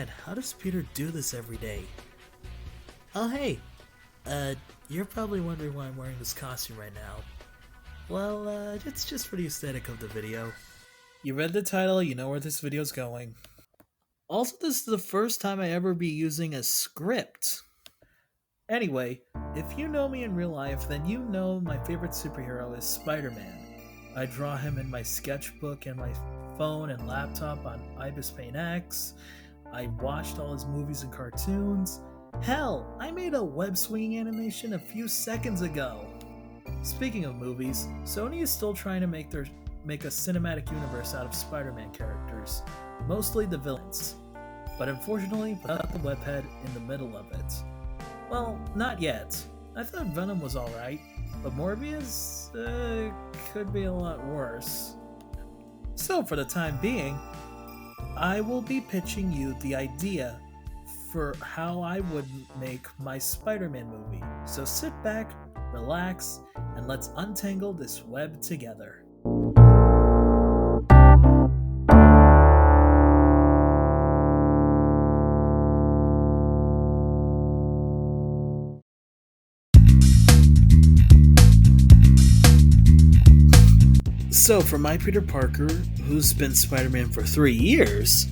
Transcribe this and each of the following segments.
man, how does Peter do this every day? Oh hey, you're probably wondering why I'm wearing this costume right now. Well, it's just for the aesthetic of the video. You read the title, you know where this video's going. Also, this is the first time I ever be using a script. Anyway, if you know me in real life, then you know my favorite superhero is Spider-Man. I draw him in my sketchbook and my phone and laptop on Ibis Paint X. I watched all his movies and cartoons. Hell, I made a web swinging animation a few seconds ago. Speaking of movies, Sony is still trying to make a cinematic universe out of Spider-Man characters, mostly the villains. But unfortunately, without the webhead in the middle of it. Well, not yet. I thought Venom was alright, but Morbius could be a lot worse. So for the time being, I will be pitching you the idea for how I would make my Spider-Man movie. So sit back, relax, and let's untangle this web together. So for my Peter Parker, who's been Spider-Man for 3 years,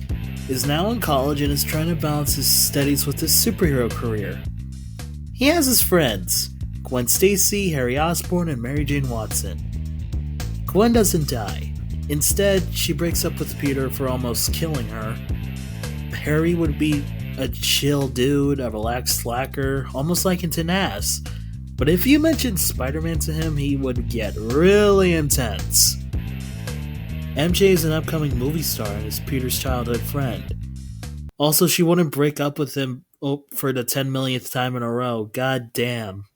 is now in college and is trying to balance his studies with his superhero career. He has his friends, Gwen Stacy, Harry Osborn, and Mary Jane Watson. Gwen doesn't die. Instead, she breaks up with Peter for almost killing her. Harry would be a chill dude, a relaxed slacker, almost like into Nas. But if you mentioned Spider-Man to him, he would get really intense. MJ is an upcoming movie star and is Peter's childhood friend. Also, she wouldn't break up with him for the 10 millionth time in a row. God damn.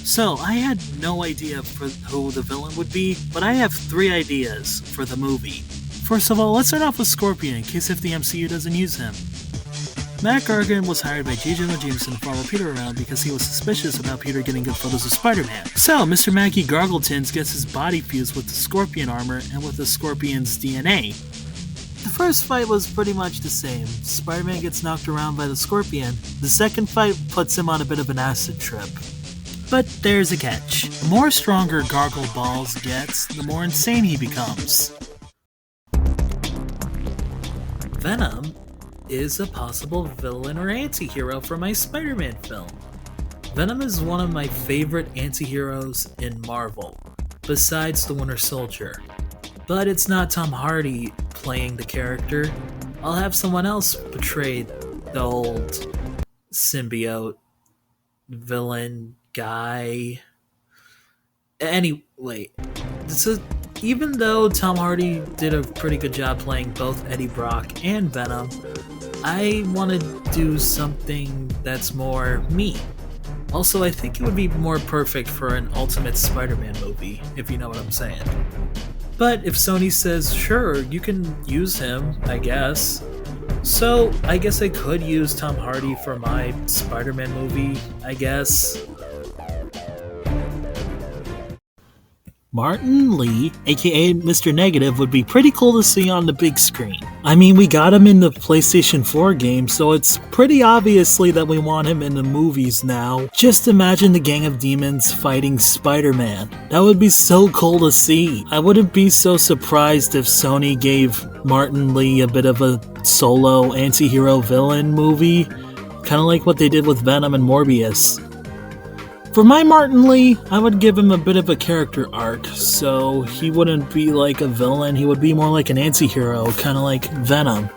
So, I had no idea for who the villain would be, but I have 3 ideas for the movie. First of all, let's start off with Scorpion, in case if the MCU doesn't use him. Matt Gargan was hired by J. Jonah Jameson to follow Peter around because he was suspicious about Peter getting good photos of Spider-Man. So, Mr. Maggie Gargletins gets his body fused with the Scorpion armor and with the Scorpion's DNA. The first fight was pretty much the same. Spider-Man gets knocked around by the Scorpion. The second fight puts him on a bit of an acid trip. But there's a catch. The more stronger Gargle Balls gets, the more insane he becomes. Venom is a possible villain or anti-hero for my Spider-Man film. Venom is one of my favorite anti-heroes in Marvel, besides the Winter Soldier. But it's not Tom Hardy playing the character. I'll have someone else portray the old symbiote villain guy. Anyway, even though Tom Hardy did a pretty good job playing both Eddie Brock and Venom, I want to do something that's more me. Also, I think it would be more perfect for an Ultimate Spider-Man movie, if you know what I'm saying. But if Sony says, sure, you can use him, I guess. So, I guess I could use Tom Hardy for my Spider-Man movie, I guess. Martin Lee, aka Mr. Negative, would be pretty cool to see on the big screen. I mean, we got him in the PlayStation 4 game, so it's pretty obviously that we want him in the movies now. Just imagine the gang of demons fighting Spider-Man. That would be so cool to see. I wouldn't be so surprised if Sony gave Martin Lee a bit of a solo anti-hero villain movie, kind of like what they did with Venom and Morbius. For my Martin Lee, I would give him a bit of a character arc, so he wouldn't be like a villain, he would be more like an anti-hero, kind of like Venom.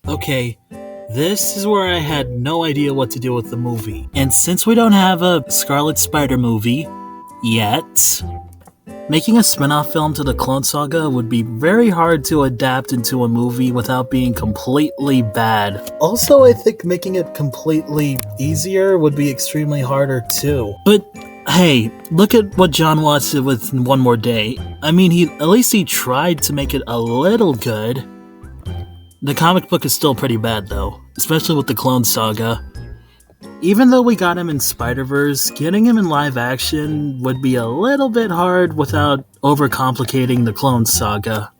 Okay, this is where I had no idea what to do with the movie. And since we don't have a Scarlet Spider movie yet, making a spin-off film to the Clone Saga would be very hard to adapt into a movie without being completely bad. Also, I think making it completely easier would be extremely harder too. But hey, look at what John Watts did with One More Day. I mean, at least he tried to make it a little good. The comic book is still pretty bad though, especially with the Clone Saga. Even though we got him in Spider-Verse, getting him in live action would be a little bit hard without overcomplicating the Clone Saga.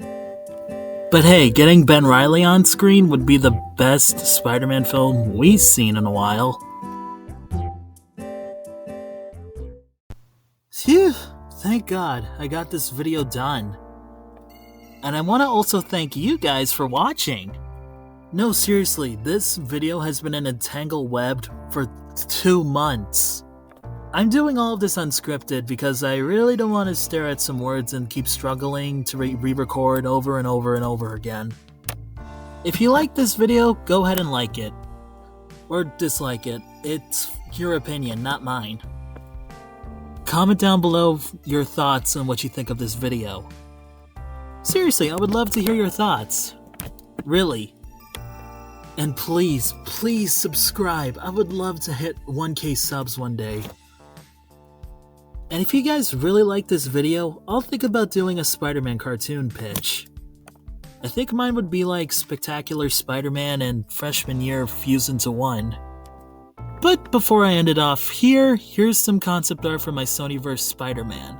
But hey, getting Ben Reilly on screen would be the best Spider-Man film we've seen in a while. Phew, thank God I got this video done. And I want to also thank you guys for watching. No, seriously, this video has been in a tangled web for 2 months. I'm doing all of this unscripted because I really don't want to stare at some words and keep struggling to re-record over and over and over again. If you like this video, go ahead and like it. Or dislike it. It's your opinion, not mine. Comment down below your thoughts on what you think of this video. Seriously, I would love to hear your thoughts. Really. And please, please subscribe. I would love to hit 1K subs one day. And if you guys really like this video, I'll think about doing a Spider-Man cartoon pitch. I think mine would be like Spectacular Spider-Man and Freshman Year fused into one. But before I end it off, here's some concept art for my Sony-Verse Spider-Man.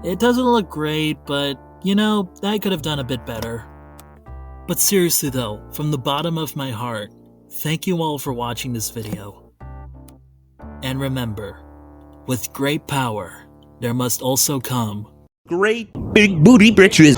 It doesn't look great, but you know, I could have done a bit better. But seriously though, from the bottom of my heart, thank you all for watching this video. And remember, with great power, there must also come great big booty britches.